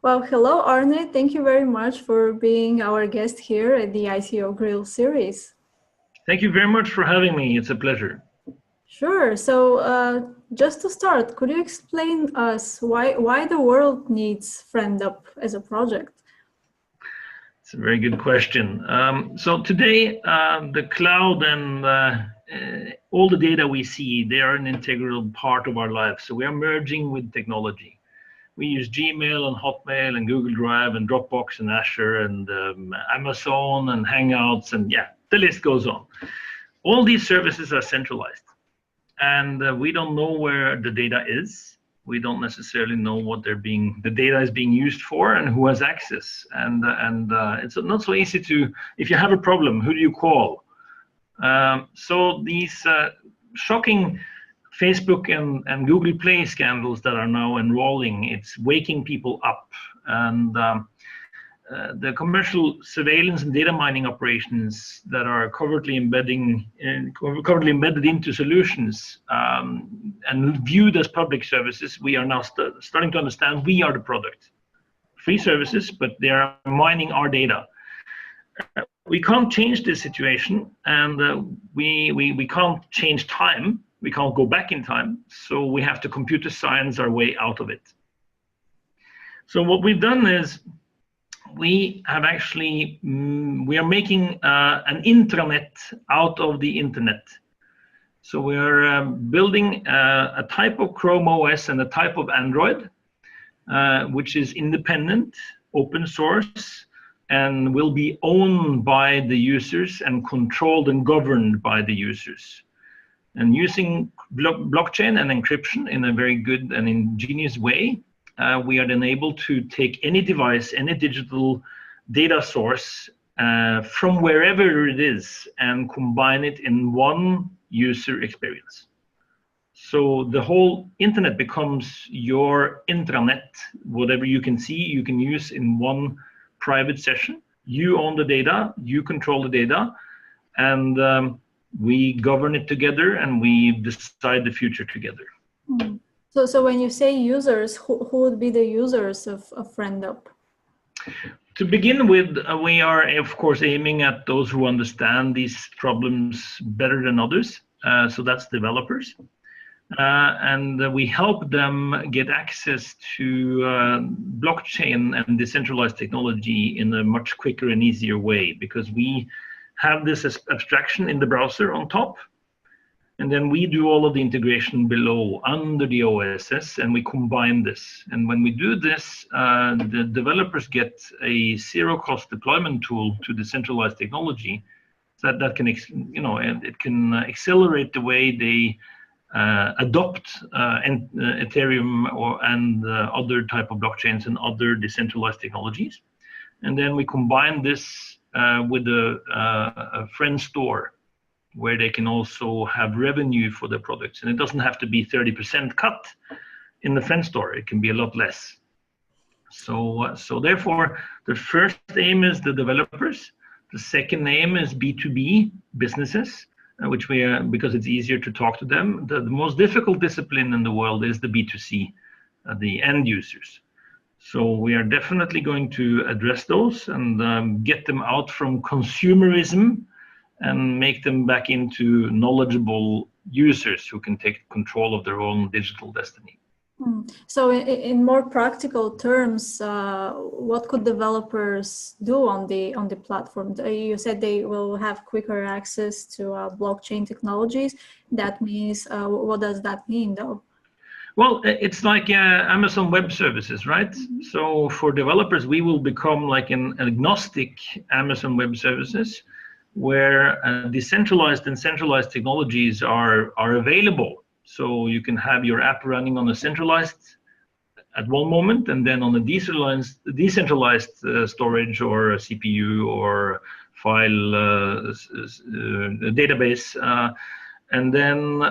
Well, hello, Arne. Thank you very much for being our guest here at the ICO Grill series. Thank you very much for having me. It's a pleasure. Sure. So just to start, could you explain us why the world needs FriendUp as a project? It's a very good question. So today, the cloud and all the data we see, they are an integral part of our lives. So we are merging with technology. We use Gmail and Hotmail and Google Drive and Dropbox and Azure and Amazon and Hangouts and yeah, the list goes on. All these services are centralized, and we don't know where the data is. We don't necessarily know what the data is being used for and who has access. And it's not so easy to, if you have a problem, who do you call? So these shocking Facebook and Google Play scandals that are now enrolling, it's waking people up. And the commercial surveillance and data mining operations that are covertly embedded into solutions and viewed as public services, we are now starting to understand we are the product. Free services, but they are mining our data. We can't change this situation, and we can't change time. We can't go back in time, so we have to computer science our way out of it. So what we've done is we are making an intranet out of the internet. So we are building a type of Chrome OS and a type of Android, which is independent, open source, and will be owned by the users and controlled and governed by the users. And using blockchain and encryption in a very good and ingenious way, we are then able to take any device, any digital data source from wherever it is and combine it in one user experience. So the whole internet becomes your intranet. Whatever you can see, you can use in one private session. You own the data, you control the data, and we govern it together and we decide the future together. Mm. So when you say users, who would be the users of FriendUp? To begin with, we are, of course, aiming at those who understand these problems better than others. So that's developers. And we help them get access to blockchain and decentralized technology in a much quicker and easier way, because we have this abstraction in the browser on top. And then we do all of the integration below under the OSS, and we combine this. And when we do this, the developers get a zero-cost deployment tool to decentralized technology that can, it can accelerate the way they adopt Ethereum and other type of blockchains and other decentralized technologies. And then we combine this with a friend store, where they can also have revenue for their products. And it doesn't have to be 30% cut in the friend store. It can be a lot less. So therefore, the first aim is the developers. The second aim is B2B businesses, which because it's easier to talk to them. The most difficult discipline in the world is the B2C, the end users. So we are definitely going to address those and get them out from consumerism and make them back into knowledgeable users who can take control of their own digital destiny. So in more practical terms, what could developers do on the platform? You said they will have quicker access to blockchain technologies. That means, what does that mean though? Well, it's like Amazon Web Services, right? Mm-hmm. So for developers, we will become like an agnostic Amazon Web Services, where decentralized and centralized technologies are available. So you can have your app running on a centralized at one moment, and then on a decentralized storage or a CPU or file database, and then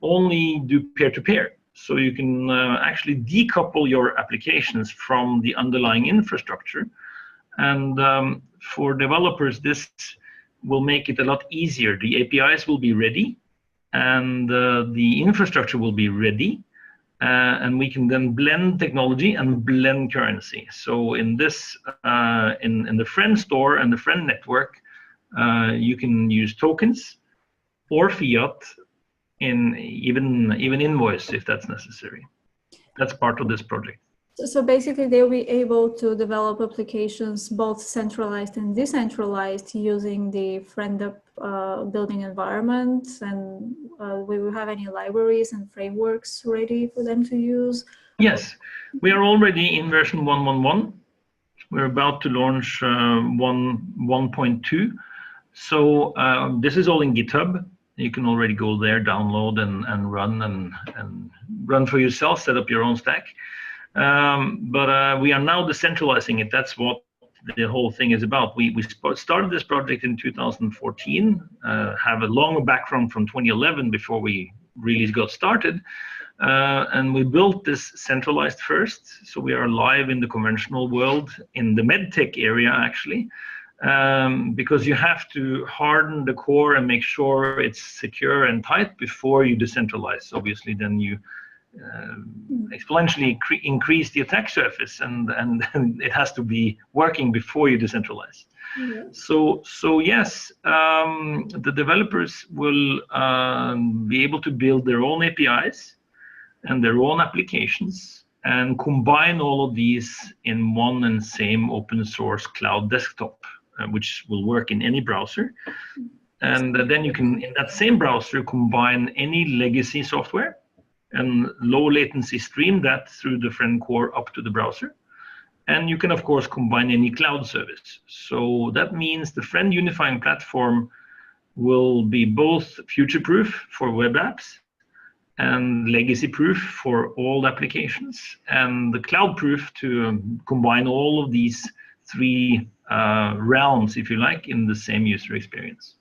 only do peer-to-peer. So you can actually decouple your applications from the underlying infrastructure. And for developers, this will make it a lot easier. The APIs will be ready, and the infrastructure will be ready, and we can then blend technology and blend currency. So in this, in the Friend Store and the Friend Network, you can use tokens or fiat, in even invoice if that's necessary. That's part of this project. So basically, they'll be able to develop applications both centralized and decentralized using the FriendUp building environment, and we will have any libraries and frameworks ready for them to use? Yes, we are already in version 1.1.1. We're about to launch 1.2. So this is all in GitHub. You can already go there, download and run and run for yourself, set up your own stack. But we are now decentralizing it. That's what the whole thing is about. We started this project in 2014, have a long background from 2011 before we really got started. And we built this centralized first. So we are live in the conventional world, in the medtech area actually, because you have to harden the core and make sure it's secure and tight before you decentralize. Obviously, then you exponentially increase the attack surface, and it has to be working before you decentralize. Yeah. So yes, the developers will be able to build their own APIs and their own applications and combine all of these in one and same open source cloud desktop, which will work in any browser. And then you can, in that same browser, combine any legacy software and low latency stream that through the Friend core up to the browser. And you can, of course, combine any cloud service. So that means the Friend unifying platform will be both future-proof for web apps and legacy-proof for old applications, and the cloud-proof to combine all of these three realms, if you like, in the same user experience.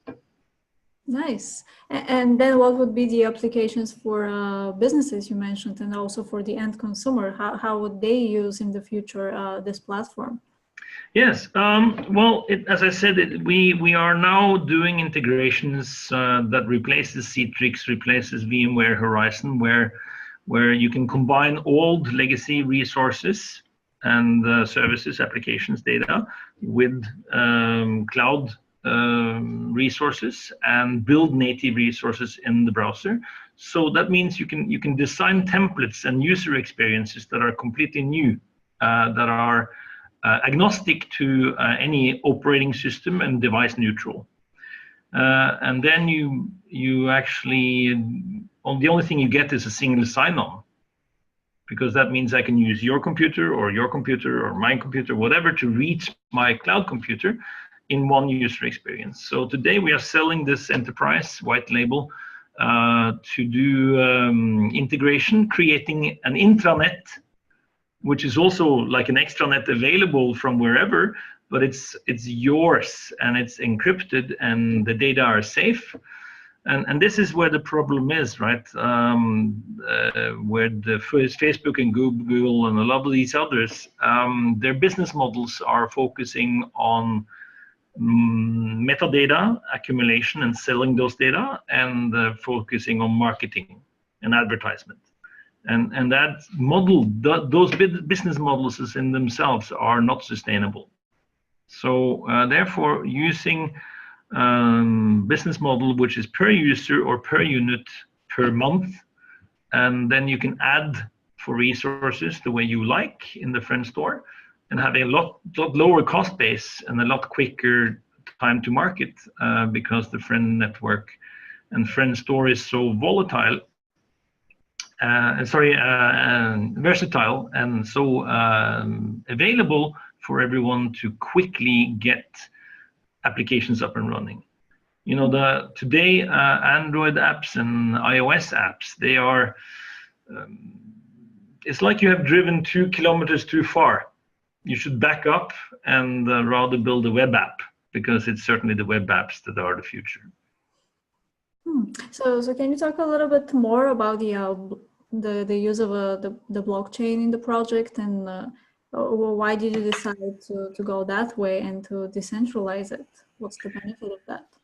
Nice. And then what would be the applications for businesses you mentioned, and also for the end consumer? How would they use in the future this platform? Yes, well, as I said, we are now doing integrations that replaces Citrix, replaces VMware Horizon, where you can combine old legacy resources and services, applications, data with cloud resources and build native resources in the browser. So that means you can design templates and user experiences that are completely new, that are agnostic to any operating system and device neutral. And then you actually, the only thing you get is a single sign-on, because that means I can use your computer or my computer, whatever, to reach my cloud computer in one user experience. So today we are selling this enterprise white label to do integration, creating an intranet, which is also like an extranet available from wherever, but it's yours and it's encrypted and the data are safe. And this is where the problem is, right? Where the Facebook and Google and a lot of these others, their business models are focusing on metadata accumulation and selling those data, and focusing on marketing and advertisement. And that model, those business models in themselves are not sustainable. So therefore, using business model which is per user or per unit per month, and then you can add for resources the way you like in the Friend store, and have a lot lower cost base and a lot quicker time to market, because the Friend network and Friend store is so volatile. Versatile and so available for everyone to quickly get applications up and running. You know, today Android apps and iOS apps, they are, it's like you have driven 2 kilometers too far. You should back up and rather build a web app, because it's certainly the web apps that are the future. So can you talk a little bit more about the use of the blockchain in the project, and why did you decide to go that way and to decentralize it? What's the benefit of that?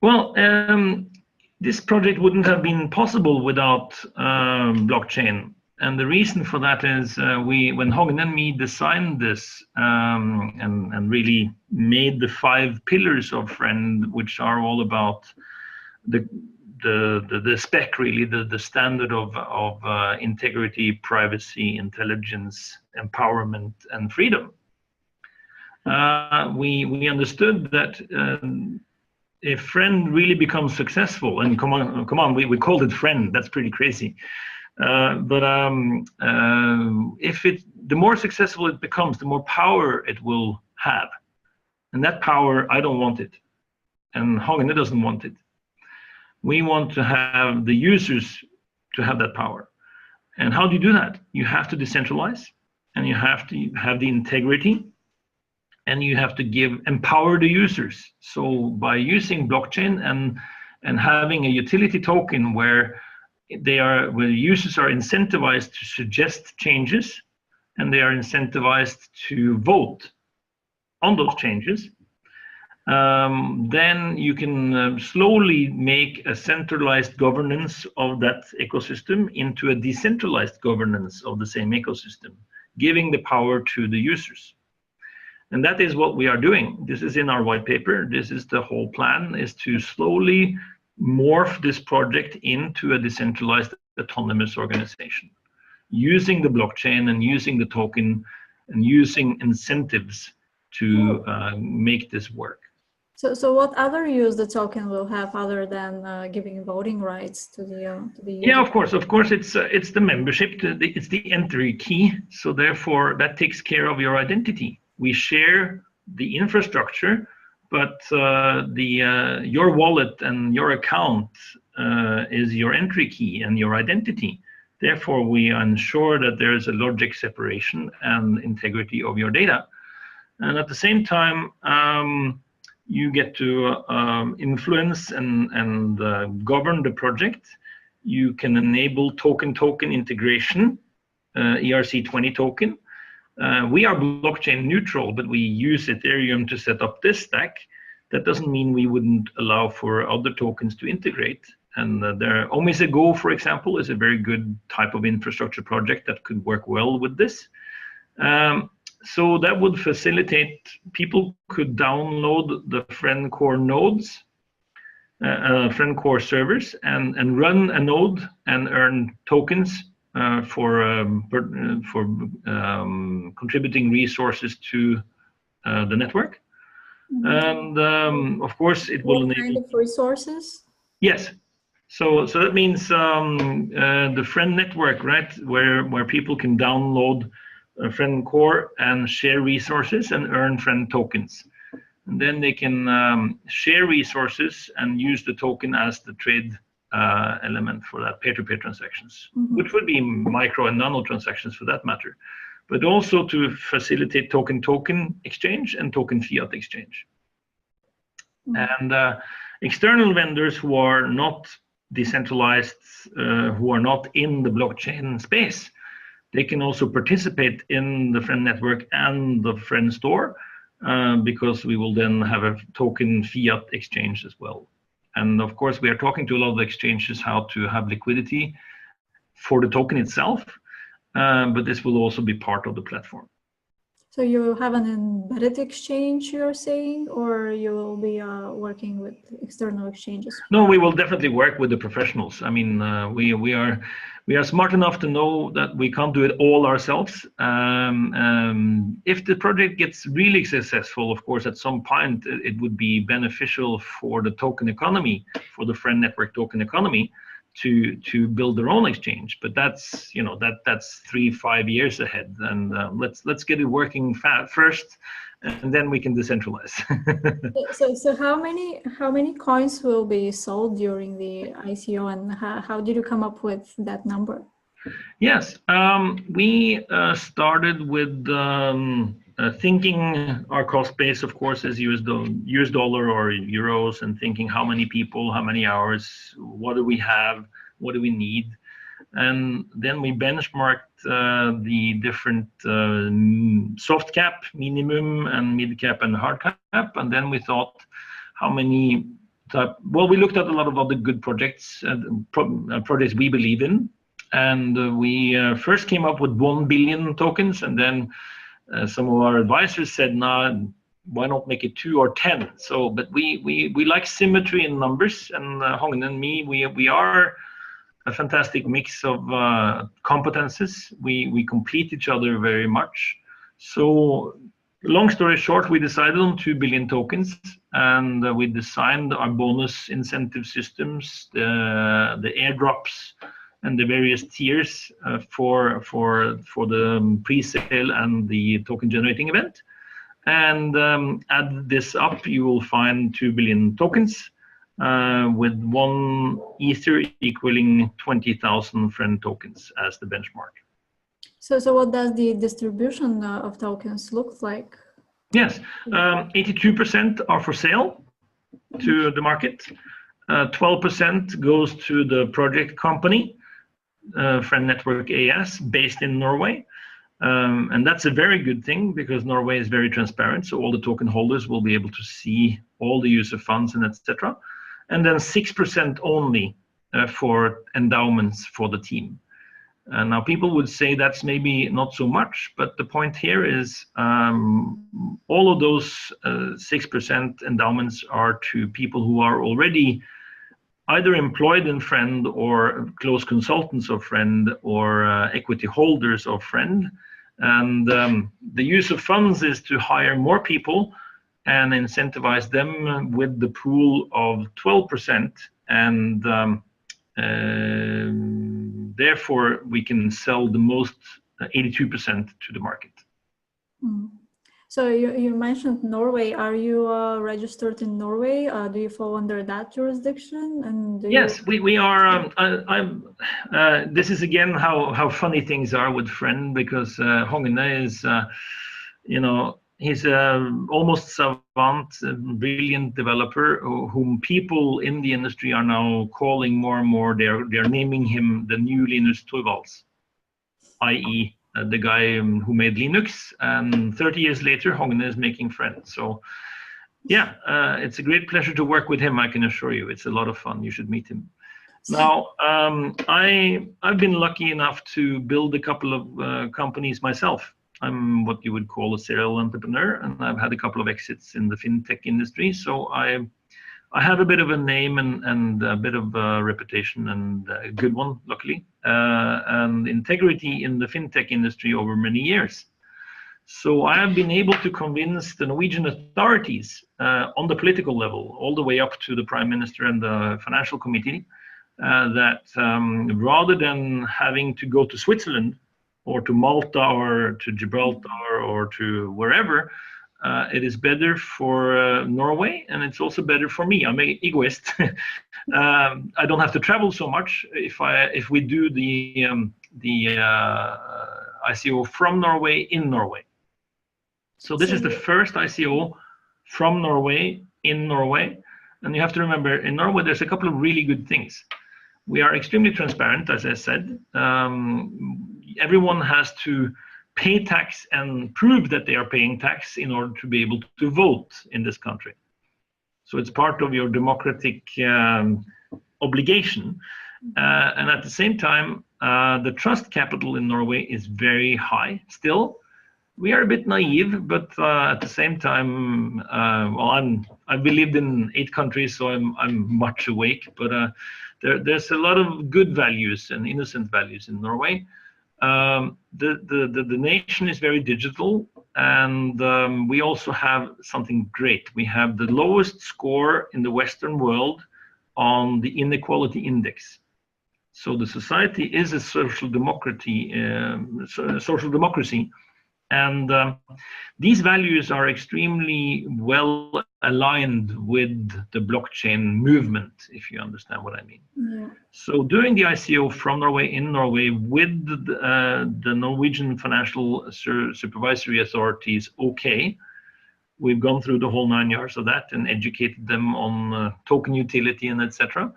Well, this project wouldn't have been possible without blockchain. And the reason for that is when Hågen and me designed this and really made the 5 pillars of Friend, which are all about the spec, really, the standard of integrity, privacy, intelligence, empowerment, and freedom. We understood that if Friend really becomes successful, and come on, we called it Friend. That's pretty crazy. The more successful it becomes, the more power it will have, and that power, I don't want it, and Hågen doesn't want it. We want to have the users to have that power. And how do you do that? You have to decentralize, and you have to have the integrity, and you have to empower the users. So by using blockchain and having a utility token where where users are incentivized to suggest changes, and they are incentivized to vote on those changes, then you can slowly make a centralized governance of that ecosystem into a decentralized governance of the same ecosystem, giving the power to the users. And that is what we are doing. This is in our white paper. This is the whole plan, is to slowly morph this project into a decentralized autonomous organization, using the blockchain and using the token and using incentives to make this work. So what other use the token will have other than giving voting rights to the user? Yeah, of course, it's the membership, it's the entry key. So therefore, that takes care of your identity. We share the infrastructure, but your wallet and your account is your entry key and your identity. Therefore, we ensure that there is a logic separation and integrity of your data. And at the same time, you get to influence and govern the project. You can enable token-token integration, ERC20 token. We are blockchain neutral, but we use Ethereum to set up this stack. That doesn't mean we wouldn't allow for other tokens to integrate. And OmiseGo, for example, is a very good type of infrastructure project that could work well with this. So that would facilitate, people could download the Friend Core nodes, Friend Core servers, and run a node and earn tokens for contributing resources to the network. And of course, it will enable. What kind of resources? Yes. So that means the Friend network, right, where people can download Friend Core and share resources and earn Friend tokens. And then they can share resources and use the token as the trade element for that peer-to-peer transactions, which would be micro and nano transactions for that matter, but also to facilitate token-token exchange and token fiat exchange. And external vendors who are not decentralized, who are not in the blockchain space, they can also participate in the Friend network and the Friend store, because we will then have a token fiat exchange as well. And of course, we are talking to a lot of exchanges how to have liquidity for the token itself, but this will also be part of the platform. So you have an embedded exchange, you're saying, or you will be working with external exchanges? No, we will definitely work with the professionals. I mean, we are smart enough to know that we can't do it all ourselves. If the project gets really successful, of course, at some point it would be beneficial for the token economy, for the Friend network token economy, to build their own exchange, but that's that's 3-5 years ahead, and let's get it working first, and then we can decentralize. So how many coins will be sold during the ICO, and how did you come up with that number? Yes, we started with thinking our cost base, of course, is US dollar or euros, and thinking how many people, how many hours, what do we have, what do we need, and then we benchmarked the different soft cap, minimum, and mid cap and hard cap, and then we thought how many we looked at a lot of other good projects, projects we believe in. And we first came up with 1 billion tokens, and then some of our advisors said, "Nah, why not make it 2 or 10?" So, but we like symmetry in numbers, and Hong and me, we are a fantastic mix of competences. We complete each other very much. So, long story short, we decided on 2 billion tokens, and we designed our bonus incentive systems, the airdrops, and the various tiers for the pre-sale and the token generating event. And add this up, you will find 2 billion tokens with 1 Ether equaling 20,000 friend tokens as the benchmark. So what does the distribution of tokens look like? Yes, 82% are for sale to the market. 12% goes to the project company, Friend Network AS, based in Norway. And that's a very good thing because Norway is very transparent, so all the token holders will be able to see all the use of funds and etc. And then 6% only for endowments for the team. Now people would say that's maybe not so much, but the point here is all of those 6% endowments are to people who are already either employed in Friend or close consultants of Friend or equity holders of Friend. And the use of funds is to hire more people and incentivize them with the pool of 12%. And therefore, we can sell the most 82% to the market. Mm. So you mentioned Norway. Are you registered in Norway? Do you fall under that jurisdiction? And yes, we are. This is again how funny things are with Friend, because Hongene is, he's almost savant, brilliant developer whom people in the industry are now calling more and more. They're naming him the new Linus Torvalds, i.e. The guy who made Linux, and 30 years later, Hongene is making Friend. So, yeah, it's a great pleasure to work with him. I can assure you, it's a lot of fun. You should meet him. Now, I've been lucky enough to build a couple of companies myself. I'm what you would call a serial entrepreneur, and I've had a couple of exits in the fintech industry. So I have a bit of a name and a bit of a reputation, and a good one, luckily, and integrity in the fintech industry over many years. So I have been able to convince the Norwegian authorities on the political level, all the way up to the Prime Minister and the Financial Committee, that rather than having to go to Switzerland or to Malta or to Gibraltar or to wherever, it is better for Norway, and it's also better for me. I'm an egoist. I don't have to travel so much if we do the ICO from Norway in Norway. So this is the first ICO from Norway in Norway, and you have to remember, in Norway there's a couple of really good things. We are extremely transparent, as I said. Everyone has to pay tax and prove that they are paying tax in order to be able to vote in this country. So it's part of your democratic obligation. And at the same time, the trust capital in Norway is very high still. We are a bit naive, but at the same time, I've lived in 8 countries, so I'm much awake. But there's a lot of good values and innocent values in Norway. The nation is very digital, and we also have something great. We have the lowest score in the Western world on the inequality index. So the society is a social democracy, and these values are extremely well aligned with the blockchain movement, if you understand what I mean. Yeah. So doing the ICO from Norway in Norway with the Norwegian Financial Supervisory Authorities, okay, we've gone through the whole 9 yards of that and educated them on token utility and etc.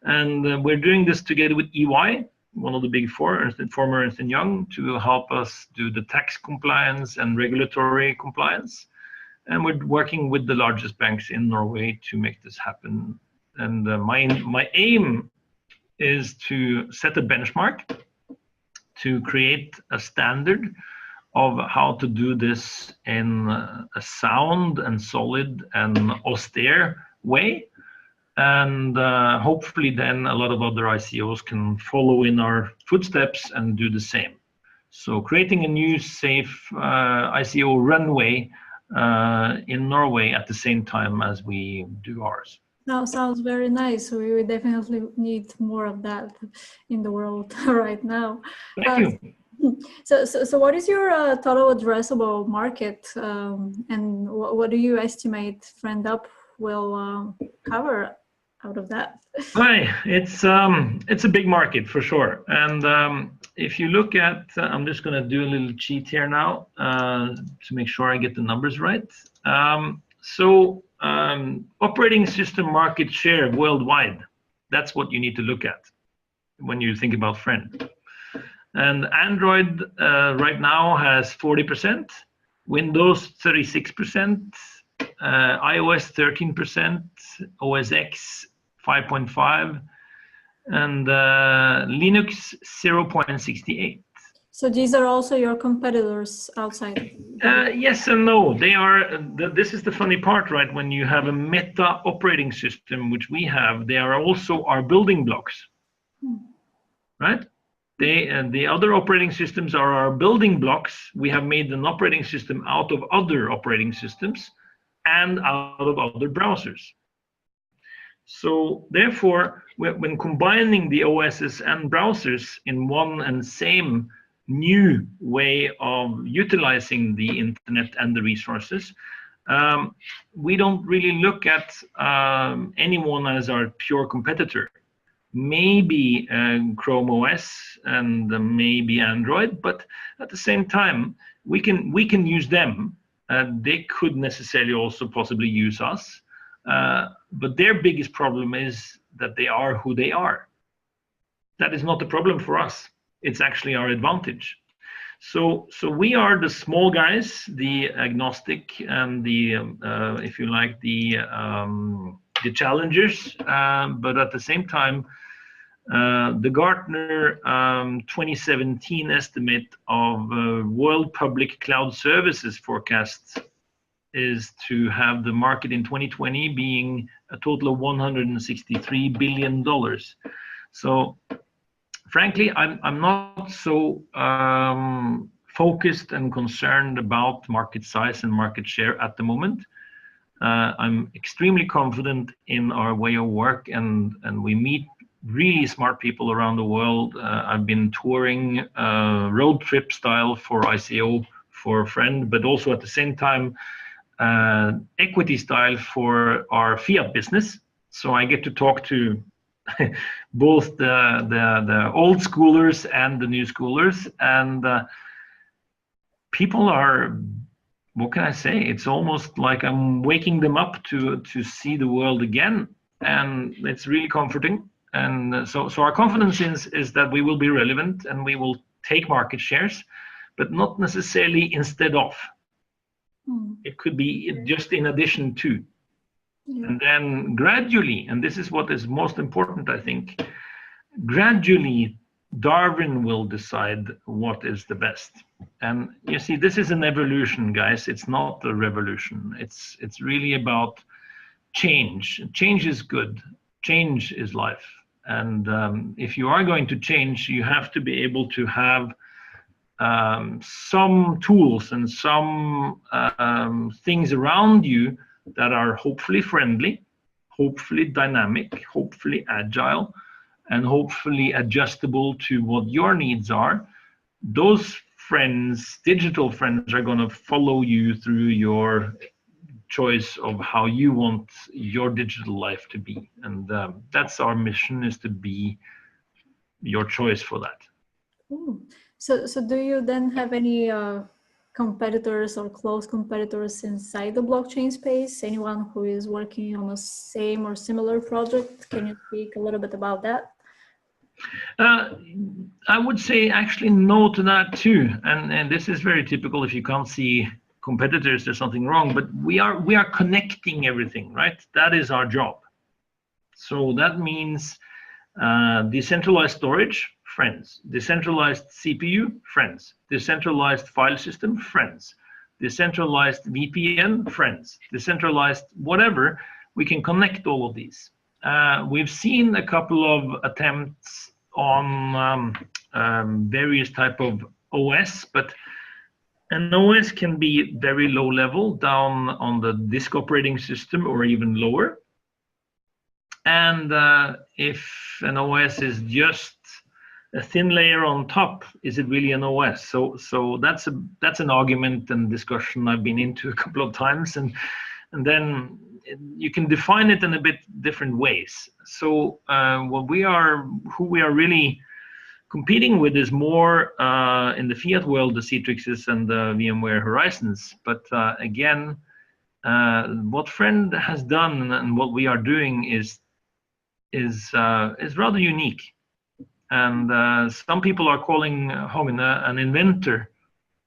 And we're doing this together with EY, one of the big four, former Ernst & Young, to help us do the tax compliance and regulatory compliance. And we're working with the largest banks in Norway to make this happen. And my aim is to set a benchmark to create a standard of how to do this in a sound and solid and austere way. And hopefully then a lot of other ICOs can follow in our footsteps and do the same. So creating a new safe ICO runway in Norway at the same time as we do ours. That sounds very nice. We definitely need more of that in the world right now. Thank you. So what is your total addressable market, and what do you estimate FriendUp will cover out of that? Right, it's a big market for sure. And if you look at, I'm just going to do a little cheat here now to make sure I get the numbers right. Operating system market share worldwide, that's what you need to look at when you think about Friend. And Android right now has 40%, Windows 36%, iOS 13%, OS X 5.5%, and Linux 0.68%. So these are also your competitors outside? Yes and no. They are. This is the funny part, right? When you have a meta operating system, which we have, they are also our building blocks, right? The other operating systems are our building blocks. We have made an operating system out of other operating systems and out of other browsers. So therefore, when combining the OSs and browsers in one and same new way of utilizing the internet and the resources, we don't really look at anyone as our pure competitor. Maybe Chrome OS and maybe Android, but at the same time, we can use them. They could necessarily also possibly use us, but their biggest problem is that they are who they are. That is not the problem for us. It's actually our advantage. So we are the small guys, the agnostic, and the if you like, the challengers. But at the same time, the Gartner 2017 estimate of world public cloud services forecast is to have the market in 2020 being a total of $163 billion. So frankly, I'm not so focused and concerned about market size and market share at the moment. I'm extremely confident in our way of work, and we meet really smart people around the world. I've been touring road trip style for ICO for Friend, but also at the same time equity style for our fiat business. So I get to talk to both the old schoolers and the new schoolers, and people are, what can I say? It's almost like I'm waking them up to see the world again, and it's really comforting. And so our confidence is that we will be relevant and we will take market shares, but not necessarily instead of. It could be just in addition to. Yeah. And then gradually, and this is what is most important, I think, gradually Darwin will decide what is the best. And you see, this is an evolution, guys. It's not a revolution. It's really about change. Change is good. Change is life. And if you are going to change, you have to be able to have some tools and some things around you that are hopefully friendly, hopefully dynamic, hopefully agile, and hopefully adjustable to what your needs are. Those friends, digital friends, are going to follow you through your choice of how you want your digital life to be. And that's our mission, is to be your choice for that. Ooh. So do you then have any competitors or close competitors inside the blockchain space? Anyone who is working on a same or similar project? Can you speak a little bit about that? I would say actually no to that too. And this is very typical. If you can't see competitors, there's something wrong, but we are connecting everything, right? That is our job. So that means decentralized storage friends. Decentralized CPU, friends. Decentralized file system, friends. Decentralized VPN, friends. Decentralized whatever, we can connect all of these. We've seen a couple of attempts on various type of OS, but an OS can be very low level, down on the disk operating system or even lower. And if an OS is just a thin layer on top, is it really an OS? So that's an argument and discussion I've been into a couple of times, and then you can define it in a bit different ways. So who we are really competing with is more in the Fiat world, the Citrixes and the VMware Horizons. But again, what Friend has done and what we are doing is rather unique. And some people are calling Hongin an inventor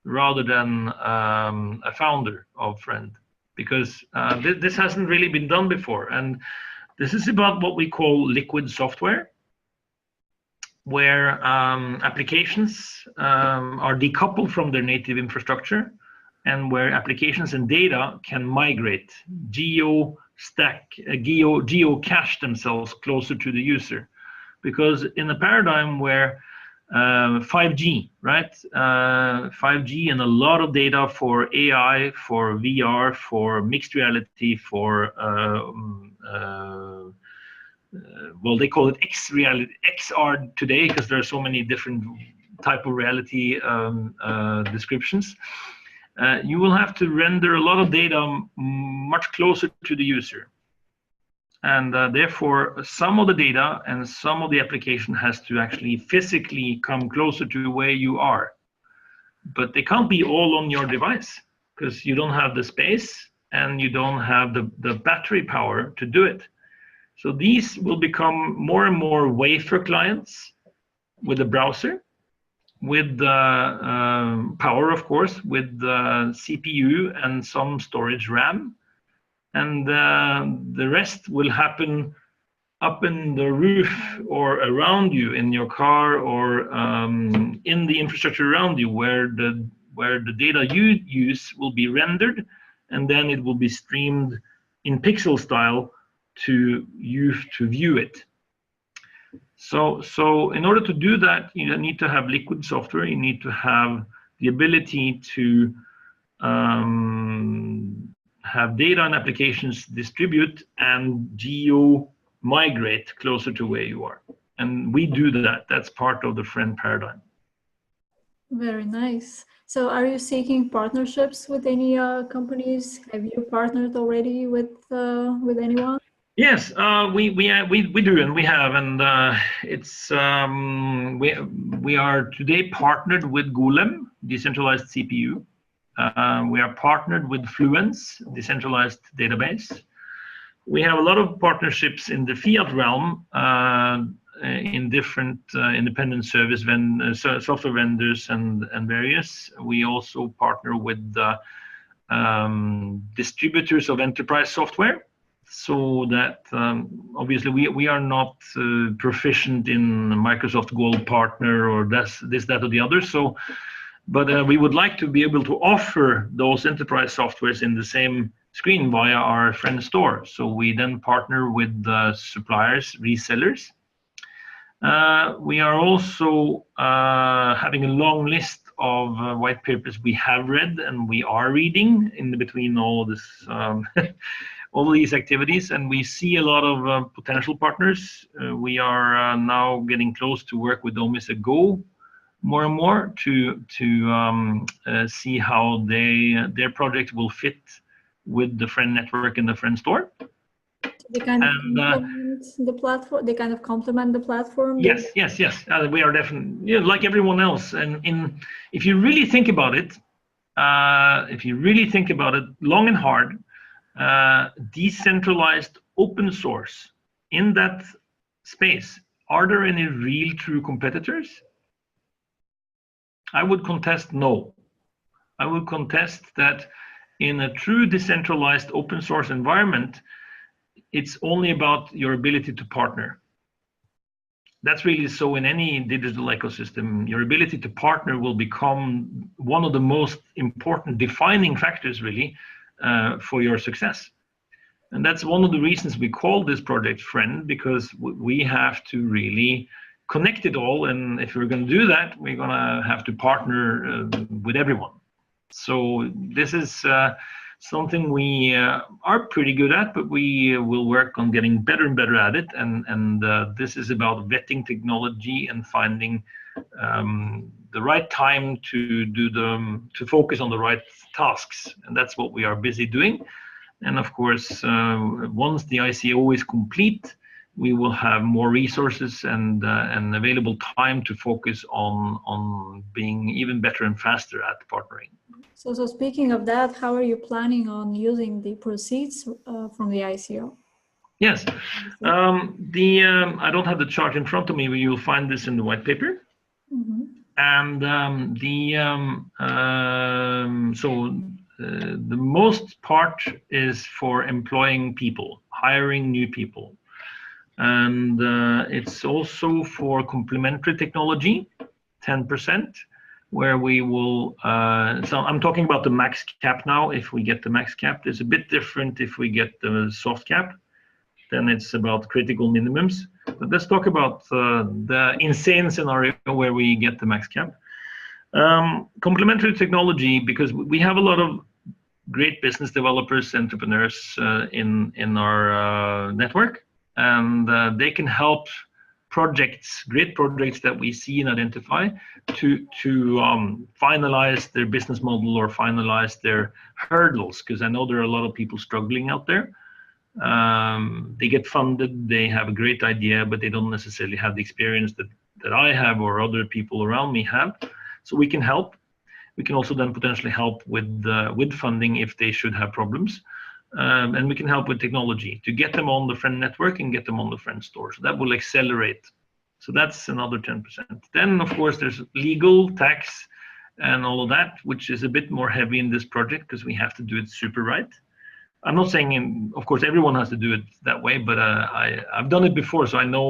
rather than a founder of Friend, because this hasn't really been done before. And this is about what we call liquid software, where applications are decoupled from their native infrastructure, and where applications and data can migrate, geo-cache themselves closer to the user. Because in a paradigm where 5G, right? 5G and a lot of data for AI, for VR, for mixed reality, for well, they call it XR today, because there are so many different type of reality descriptions. You will have to render a lot of data much closer to the user. And therefore, some of the data and some of the application has to actually physically come closer to where you are. But they can't be all on your device, because you don't have the space and you don't have the battery power to do it. So these will become more and more wafer clients with a browser, with power, of course, with CPU and some storage RAM. And the rest will happen up in the roof or around you in your car, or in the infrastructure around you, where the data you use will be rendered, and then it will be streamed in pixel style to you to view it. So in order to do that, you need to have liquid software. You need to have the ability to have data and applications distribute and geo migrate closer to where you are. And we do that. That's part of the Friend paradigm. Very nice. So are you seeking partnerships with any companies? Have you partnered already with anyone? Yes, we do, and we have, and it's we are today partnered with Golem, decentralized CPU. We are partnered with Fluence, decentralized database. We have a lot of partnerships in the Fiat realm, in different independent service software vendors and various. We also partner with distributors of enterprise software, so that obviously we are not proficient in Microsoft Gold Partner or this, that, or the other. So. But we would like to be able to offer those enterprise softwares in the same screen via our Friend store. So we then partner with suppliers, resellers. We are also having a long list of white papers we have read and we are reading in between all this, all of these activities, and we see a lot of potential partners. We are now getting close to work with OmiseGo more and more to see how their project will fit with the Friend network and the Friend store. They kind of complement the platform. They kind of complement the platform. Yes. We are definitely, like everyone else. And if you really think about it, long and hard, decentralized open source in that space, are there any real true competitors? I would contest no. I would contest that in a true decentralized open source environment, it's only about your ability to partner. that's really so in any digital ecosystem. Your ability to partner will become one of the most important defining factors, really, for your success. And that's one of the reasons we call this project Friend, because we have to really connect it all. And if we're going to do that, we're going to have to partner with everyone. So this is something we are pretty good at, but we will work on getting better and better at it. And this is about vetting technology and finding the right time to focus on the right tasks. And that's what we are busy doing. And of course, once the ICO is complete, we will have more resources and available time to focus on being even better and faster at partnering. So speaking of that, how are you planning on using the proceeds from the ICO? Yes, I don't have the chart in front of me, but you'll find this in the white paper. Mm-hmm. And the most part is for employing people, hiring new people. And it's also for complementary technology, 10%, where we will, so I'm talking about the max cap now. If we get the max cap, it's a bit different if we get the soft cap. Then it's about critical minimums. But let's talk about the insane scenario where we get the max cap. Complementary technology, because we have a lot of great business developers, entrepreneurs in our network. And they can help projects, great projects that we see and identify, to finalize their business model or finalize their hurdles. Because I know there are a lot of people struggling out there. They get funded, they have a great idea, but they don't necessarily have the experience that I have or other people around me have. So we can help. We can also then potentially help with funding if they should have problems. And we can help with technology to get them on the Friend network and get them on the Friend store. So that will accelerate. So that's another 10%. Then, of course, there's legal, tax, and all of that, which is a bit more heavy in this project because we have to do it super right. I'm not saying, of course, everyone has to do it that way, but I've done it before, so I know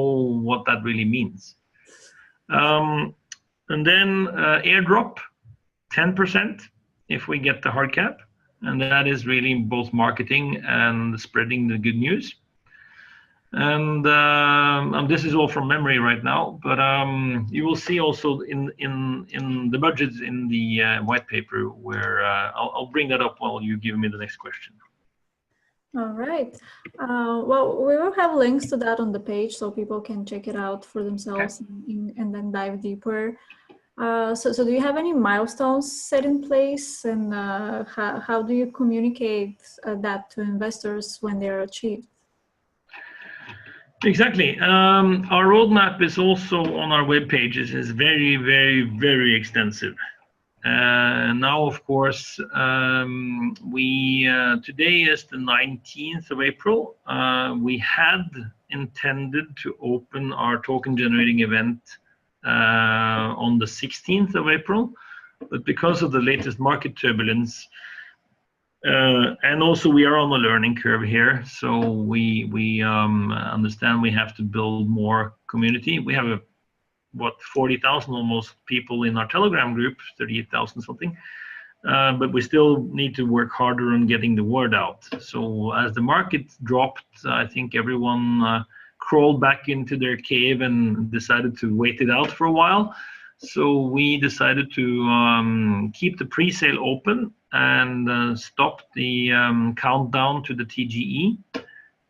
what that really means. And then airdrop, 10% if we get the hard cap. And that is really both marketing and spreading the good news. And this is all from memory right now, but you will see also in the budgets in the white paper where I'll bring that up while you give me the next question. All right. Well, we will have links to that on the page so people can check it out for themselves, okay, and then dive deeper. So do you have any milestones set in place, and how do you communicate that to investors when they're achieved? Exactly. Our roadmap is also on our web pages. It's very, very, very extensive. Now, of course, today is the 19th of April. We had intended to open our token generating event on the 16th of April, but because of the latest market turbulence, and also we are on a learning curve here, so we understand we have to build more community. We have 40,000 almost people in our Telegram group, 38,000 something, but we still need to work harder on getting the word out. So as the market dropped, I think everyone crawled back into their cave and decided to wait it out for a while. So we decided to keep the pre-sale open and stop the countdown to the TGE,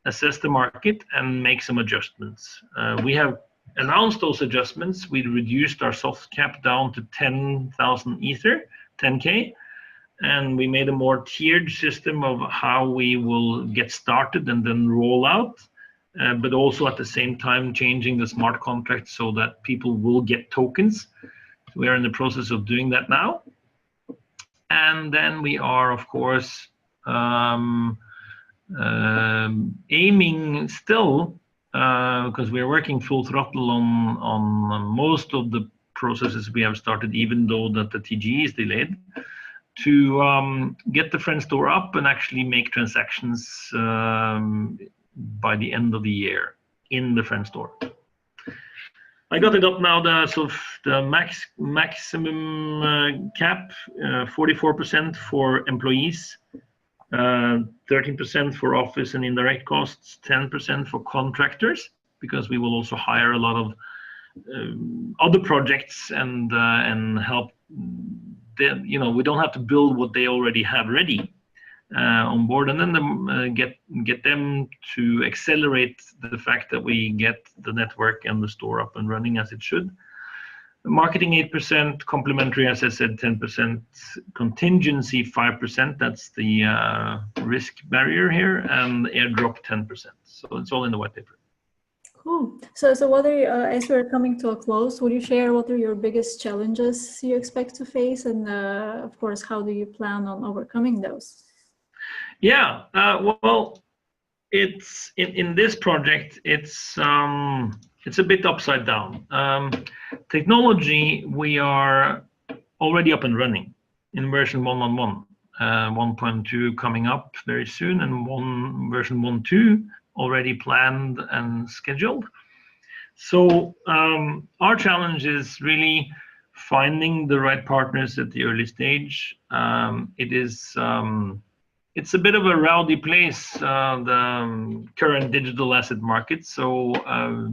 assess the market, and make some adjustments. We have announced those adjustments. We reduced our soft cap down to 10,000 Ether, 10K, and we made a more tiered system of how we will get started and then roll out. But also at the same time changing the smart contract so that people will get tokens. So we are in the process of doing that now. And then we are, of course, aiming still, because we are working full throttle on most of the processes we have started, even though that the TGE is delayed, to get the Friend store up and actually make transactions by the end of the year in the Friend store. I got it up now. The maximum cap, 44% for employees, 13% for office and indirect costs, 10% for contractors, because we will also hire a lot of other projects and help them. We don't have to build what they already have ready on board, and then get them to accelerate the fact that we get the network and the store up and running as it should. Marketing 8%, complementary, as I said, 10%, contingency 5%. That's the risk barrier here, and airdrop 10%. So it's all in the white paper. Cool. So what are you, as we're coming to a close, would you share what are your biggest challenges you expect to face, and of course, how do you plan on overcoming those? Yeah, well, it's in this project, it's a bit upside down. Technology, we are already up and running in version 1.1, 1.2 coming up very soon, and version 1.2 already planned and scheduled. So our challenge is really finding the right partners at the early stage. It's a bit of a rowdy place, the current digital asset market. So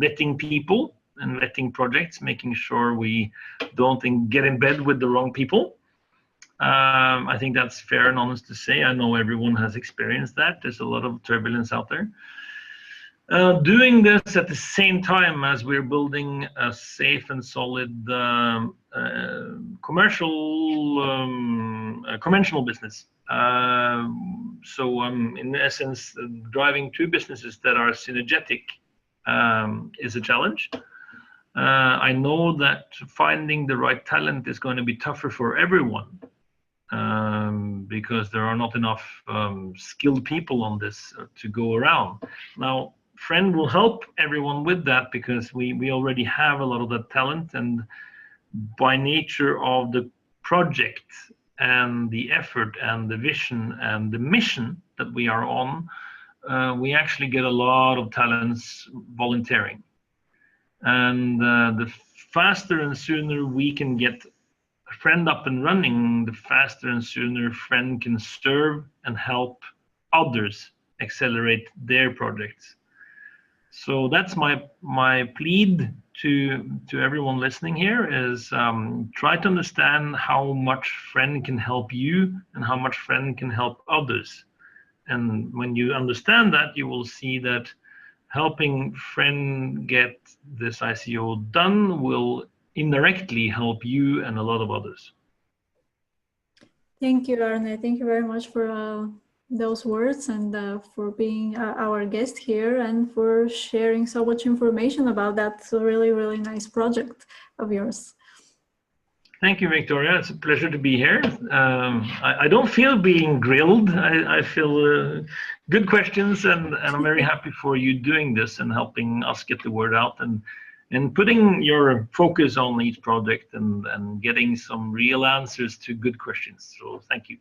vetting people and vetting projects, making sure we don't get in bed with the wrong people. I think that's fair and honest to say. I know everyone has experienced that. There's a lot of turbulence out there. Doing this at the same time as we're building a safe and solid conventional business. So in essence, driving two businesses that are synergetic is a challenge. I know that finding the right talent is going to be tougher for everyone because there are not enough skilled people on this to go around. Now, Friend will help everyone with that because we already have a lot of that talent, and by nature of the project and the effort and the vision and the mission that we are on, we actually get a lot of talents volunteering. And the faster and sooner we can get Friend up and running, the faster and sooner Friend can serve and help others accelerate their projects. So that's my plead to everyone listening here is try to understand how much Friend can help you and how much Friend can help others. And when you understand that, you will see that helping Friend get this ICO done will indirectly help you and a lot of others. Thank you, Arne. Thank you very much for those words and for being our guest here and for sharing so much information about that really, really nice project of yours. Thank you, Victoria. It's a pleasure to be here. I don't feel being grilled. I feel good questions, and I'm very happy for you doing this and helping us get the word out and putting your focus on each project and getting some real answers to good questions. So thank you.